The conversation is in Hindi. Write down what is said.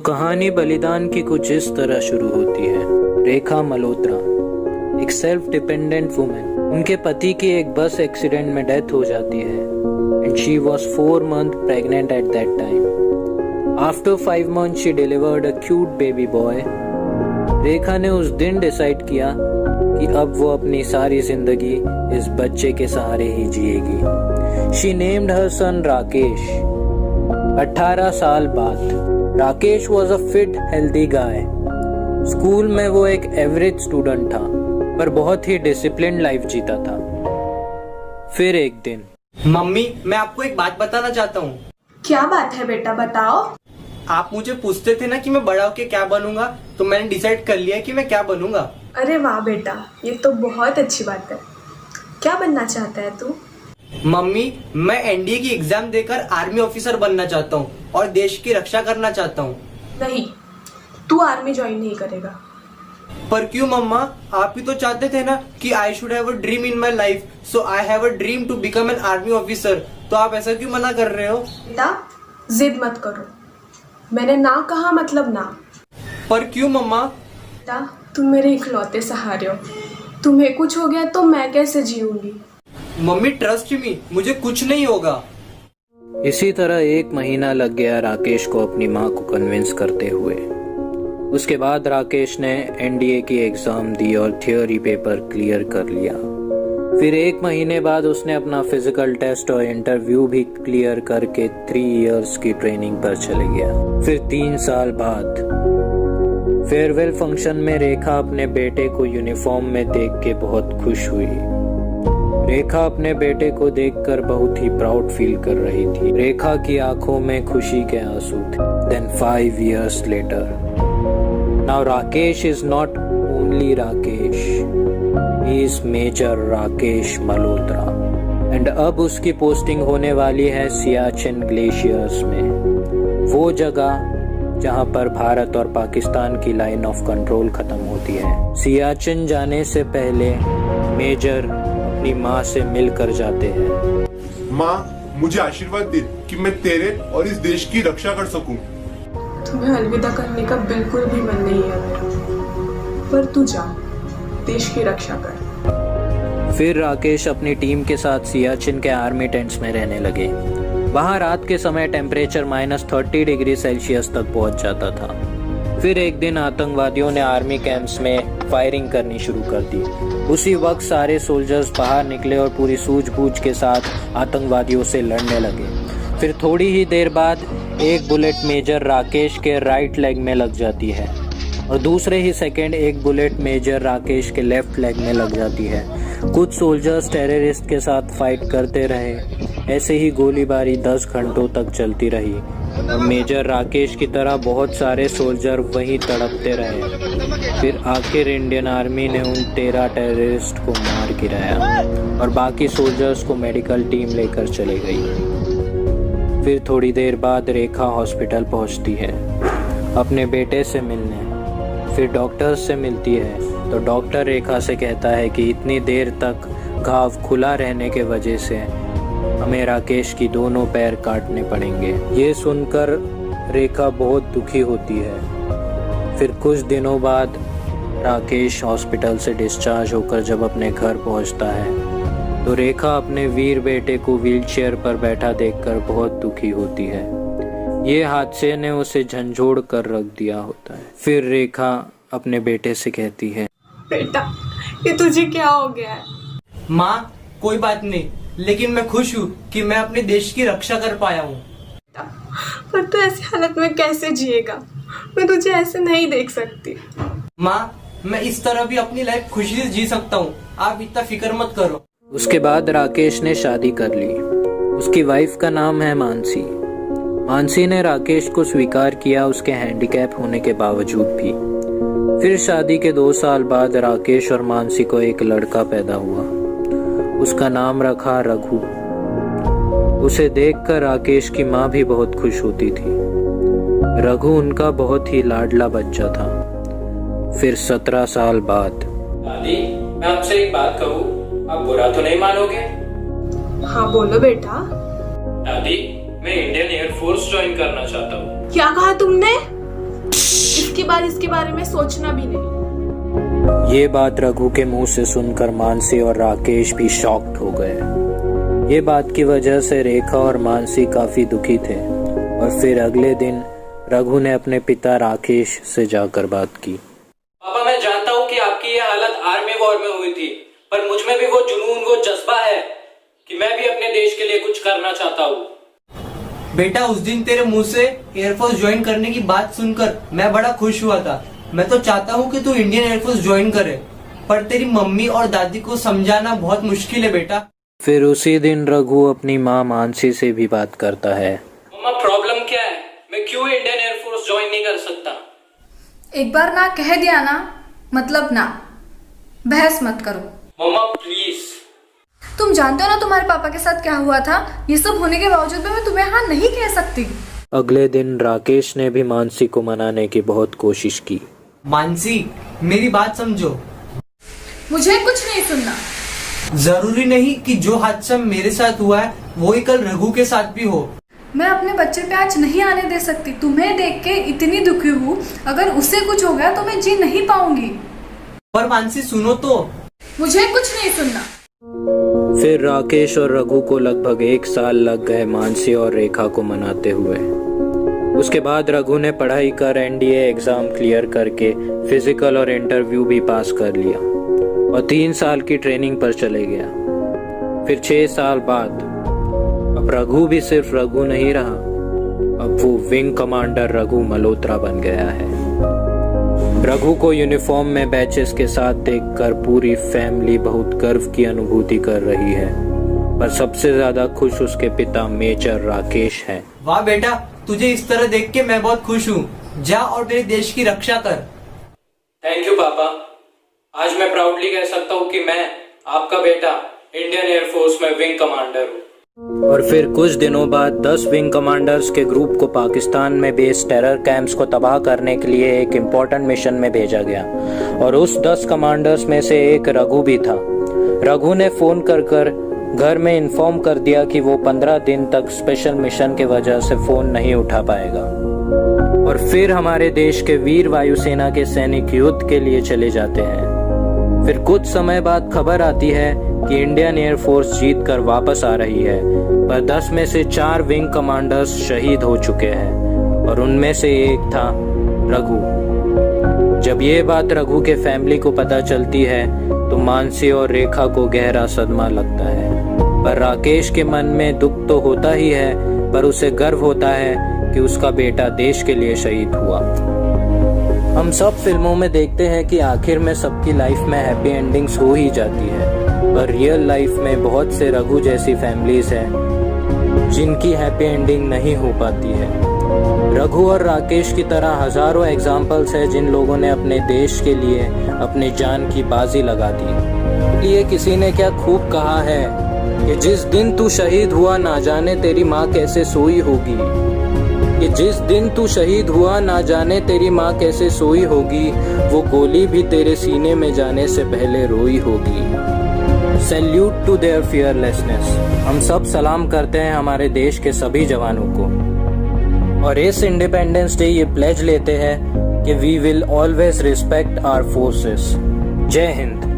कहानी बलिदान की कुछ इस तरह शुरू होती है। रेखा मल्होत्रा एक सेल्फ डिपेंडेंट वुमेन। उनके पति की एक बस एक्सीडेंट में डेथ हो जाती है and she was 4 months pregnant at that time. After 5 months she delivered a cute baby boy. Rekha ने उस दिन डिसाइड किया कि अब वो अपनी सारी जिंदगी इस बच्चे के सहारे ही जिएगी। शी नेम्ड हर सन राकेश। 18 साल बाद Rakesh was a fit healthy guy. School में वो एक एवरेज स्टूडेंट था पर बहुत ही डिसिप्लिन लाइफ जीता था। फिर एक दिन, मम्मी मैं आपको एक बात बताना चाहता हूँ। क्या बात है बेटा, बताओ। आप मुझे पूछते थे ना कि मैं बड़ा होके क्या बनूंगा, तो मैंने डिसाइड कर लिया कि मैं क्या बनूंगा। अरे वाह बेटा, ये तो बहुत अच्छी बात है। क्या बनना चाहता है तू? मम्मी मैं एनडीए की एग्जाम देकर आर्मी ऑफिसर बनना चाहता हूँ और देश की रक्षा करना चाहता हूँ। नहीं, तू आर्मी ज्वाइन नहीं करेगा। पर क्यों मम्मा, आप ही तो चाहते थे ना कि I should have a dream in my life, so I have a dream to become an army officer. तो आप ऐसा क्यों मना कर रहे हो? बेटा जिद मत करो, मैंने ना कहा मतलब ना। पर क्यों मम्मा? बेटा तुम मेरे इकलौते सहारे हो, तुम्हें कुछ हो गया तो मैं कैसे जीऊंगी? मम्मी ट्रस्ट मी, मुझे कुछ नहीं होगा। इसी तरह 1 महीना लग गया राकेश को अपनी माँ को कन्विंस करते हुए। उसके बाद राकेश ने एनडीए की एग्जाम दी और थियोरी पेपर क्लियर कर लिया। फिर 1 महीने बाद उसने अपना फिजिकल टेस्ट और इंटरव्यू भी क्लियर करके 3 years की ट्रेनिंग पर चले गया। फिर 3 साल बाद फेयरवेल फंक्शन में रेखा अपने बेटे को यूनिफॉर्म में देख के बहुत खुश हुई। रेखा अपने बेटे को देखकर बहुत ही प्राउड फील कर रही थी। रेखा की आंखों में खुशी के आंसू थे। Then 5 years later, now Rakesh is not only Rakesh, he is Major Rakesh Malhotra, and अब उसकी पोस्टिंग होने वाली है सियाचिन ग्लेशियर्स में, वो जगह जहां पर भारत और पाकिस्तान की लाइन ऑफ कंट्रोल खत्म होती है। सियाचिन जाने से पहले मेजर अपनी माँ से मिलकर जाते हैं। माँ मुझे आशीर्वाद दे कि मैं तेरे और इस देश की रक्षा कर सकूं। तुम्हें अलविदा करने का बिल्कुल भी मन नहीं है मेरा, पर तू जा, देश की रक्षा कर। फिर राकेश अपनी टीम के साथ सियाचिन के आर्मी टेंट्स में रहने लगे। वहाँ रात के समय टेम्परेचर -30°C तक पहुँच जाता था। फिर एक दिन आतंकवादियों ने आर्मी कैंप्स में फायरिंग करनी शुरू कर दी। उसी वक्त सारे सोल्जर्स बाहर निकले और पूरी सूझबूझ के साथ आतंकवादियों से लड़ने लगे। फिर थोड़ी ही देर बाद एक बुलेट मेजर राकेश के राइट लेग में लग जाती है और दूसरे ही सेकंड एक बुलेट मेजर राकेश के लेफ्ट लेग में लग जाती है। कुछ सोल्जर्स टेररिस्ट के साथ फाइट करते रहे। ऐसे ही गोलीबारी 10 घंटों तक चलती रही और मेजर राकेश की तरह बहुत सारे सोल्जर वहीं तड़पते रहे। फिर आखिर इंडियन आर्मी ने उन 13 टेररिस्ट को मार गिराया और बाकी सोल्जर्स को मेडिकल टीम लेकर चले गई। फिर थोड़ी देर बाद रेखा हॉस्पिटल पहुंचती है अपने बेटे से मिलने। फिर डॉक्टर से मिलती है तो डॉक्टर रेखा से कहता है कि इतनी देर तक घाव खुला रहने के वजह से हमें राकेश की दोनों पैर काटने पड़ेंगे। ये सुनकर रेखा बहुत दुखी होती है। फिर कुछ दिनों बाद राकेश हॉस्पिटल से डिस्चार्ज होकर जब अपने घर पहुंचता है तो रेखा अपने वीर बेटे को व्हीलचेयर पर बैठा देखकर बहुत दुखी होती है। ये हादसे ने उसे झंझोड़ कर रख दिया होता है। फिर रेखा अपने बेटे से कहती है, बेटा ये तुझे क्या हो गया है? माँ कोई बात नहीं, लेकिन मैं खुश हूँ कि मैं अपने देश की रक्षा कर पाया हूँ। पर तू ऐसी हालत में कैसे जिएगा? मैं तुझे ऐसे नहीं देख सकती। माँ मैं इस तरह भी अपनी लाइफ खुशी से जी सकता हूँ, आप इतना फिक्र मत करो। उसके बाद राकेश ने शादी कर ली। उसकी वाइफ का नाम है मानसी। मानसी ने राकेश को स्वीकार किया उसके हैंडीकैप होने के बावजूद भी। फिर शादी के 2 साल बाद राकेश और मानसी को एक लड़का पैदा हुआ। उसका नाम रखा रघु। उसे देखकर राकेश की माँ भी बहुत खुश होती थी। रघु उनका बहुत ही लाडला बच्चा था। फिर 17 साल बाद, दादी मैं आपसे एक बात कहूँ, आप बुरा तो नहीं मानोगे? हाँ बोलो बेटा। दादी मैं इंडियन एयरफोर्स ज्वाइन करना चाहता हूँ। क्या कहा तुमने? इसके बाद इसके बारे में सोचना भी नहीं। ये बात रघु के मुंह से सुनकर मानसी और राकेश भी शॉक्ड हो गए। ये बात की वजह से रेखा और मानसी काफी दुखी थे और फिर अगले दिन रघु ने अपने पिता राकेश से जाकर बात की। पापा, मैं जानता हूँ कि आपकी ये हालत आर्मी वॉर में हुई थी, पर मुझ में भी वो जुनून, वो जज्बा है कि मैं भी अपने देश के लिए कुछ करना चाहता हूँ। बेटा, उस दिन तेरे मुंह से एयरफोर्स ज्वाइन करने की बात सुनकर मैं बड़ा खुश हुआ था। मैं तो चाहता हूँ कि तू इंडियन एयरफोर्स ज्वाइन करे, पर तेरी मम्मी और दादी को समझाना बहुत मुश्किल है बेटा। फिर उसी दिन रघु अपनी माँ मानसी से भी बात करता है। मम्मा, प्रॉब्लम क्या है? मैं क्यों इंडियन एयरफोर्स ज्वाइन नहीं कर सकता? एक बार ना कह दिया ना, मतलब ना। बहस मत करो। मम्मा प्लीज। तुम जानते हो ना तुम्हारे पापा के साथ क्या हुआ था। ये सब होने के बावजूद भी मैं तुम्हें हाँ नहीं कह सकती। अगले दिन राकेश ने भी मानसी को मनाने की बहुत कोशिश की। मानसी, मेरी बात समझो। मुझे कुछ नहीं सुनना। जरूरी नहीं कि जो हादसा मेरे साथ हुआ है वो ही कल रघु के साथ भी हो। मैं अपने बच्चे पे आज नहीं आने दे सकती। तुम्हें देख के इतनी दुखी हूँ, अगर उससे कुछ हो गया तो मैं जी नहीं पाऊंगी। पर मानसी सुनो तो। मुझे कुछ नहीं सुनना। फिर राकेश और रघु को लगभग 1 साल लग गए मानसी और रेखा को मनाते हुए। उसके बाद रघु ने पढ़ाई कर एनडीए एग्जाम क्लियर करके फिजिकल और इंटरव्यू भी पास कर लिया और 3 साल की ट्रेनिंग पर चले गया। फिर 6 साल बाद अब रघु भी सिर्फ रघु नहीं रहा, अब वो विंग कमांडर रघु मल्होत्रा बन गया है। रघु को यूनिफॉर्म में बैचेस के साथ देखकर पूरी फैमिली बहुत गर्व की अनुभूति कर रही है, पर सबसे ज्यादा खुश उसके पिता मेजर राकेश हैं। वाह बेटा, तुझे इस तरह देख के मैं बहुत खुश हूँ। जा और मेरे देश की रक्षा कर। थैंक यू पापा। आज मैं प्राउडली कह सकता हूँ कि मैं आपका बेटा इंडियन एयरफोर्स में विंग कमांडर हूँ। और फिर कुछ दिनों बाद 10 विंग कमांडर्स के ग्रुप को पाकिस्तान में बेस्ड टेरर कैंप्स को तबाह करने के लिए एक इम्पोर्टेंट मिशन में भेजा गया और उस 10 कमांडर्स में से एक रघु भी था। रघु ने फोन कर घर में इन्फॉर्म कर दिया कि वो 15 दिन तक स्पेशल मिशन के वजह से फोन नहीं उठा पाएगा। और फिर हमारे देश के वीर वायुसेना के सैनिक युद्ध के लिए चले जाते हैं। फिर कुछ समय बाद खबर आती है कि इंडियन एयरफोर्स जीत कर वापस आ रही है, पर 10 में से 4 विंग कमांडर्स शहीद हो चुके हैं और उनमें से एक था रघु। जब ये बात रघु के फैमिली को पता चलती है तो मानसी और रेखा को गहरा सदमा लगता है, पर राकेश के मन में दुख तो होता ही है, पर उसे गर्व होता है कि उसका बेटा देश के लिए शहीद हुआ। हम सब फिल्मों में देखते हैं कि आखिर में सबकी लाइफ में हैप्पी एंडिंग्स हो ही जाती है, पर रियल लाइफ में बहुत से रघु जैसी फैमिलीज हैं जिनकी हैप्पी एंडिंग नहीं हो पाती है। रघु और राकेश की तरह हजारों एग्जाम्पल्स हैं जिन लोगों ने अपने देश के लिए अपनी जान की बाजी लगा दी। ये किसी ने क्या खूब कहा है कि जिस दिन तू शहीद हुआ ना जाने तेरी माँ कैसे सोई होगी, कि जिस दिन तू शहीद हुआ ना जाने तेरी माँ कैसे सोई होगी, वो गोली भी तेरे सीने में जाने से पहले रोई होगी। Salute to their fearlessness. हम सब सलाम करते हैं हमारे देश के सभी जवानों को और इस इंडिपेंडेंस डे ये प्लेज लेते हैं कि we will always respect our forces. जय हिंद।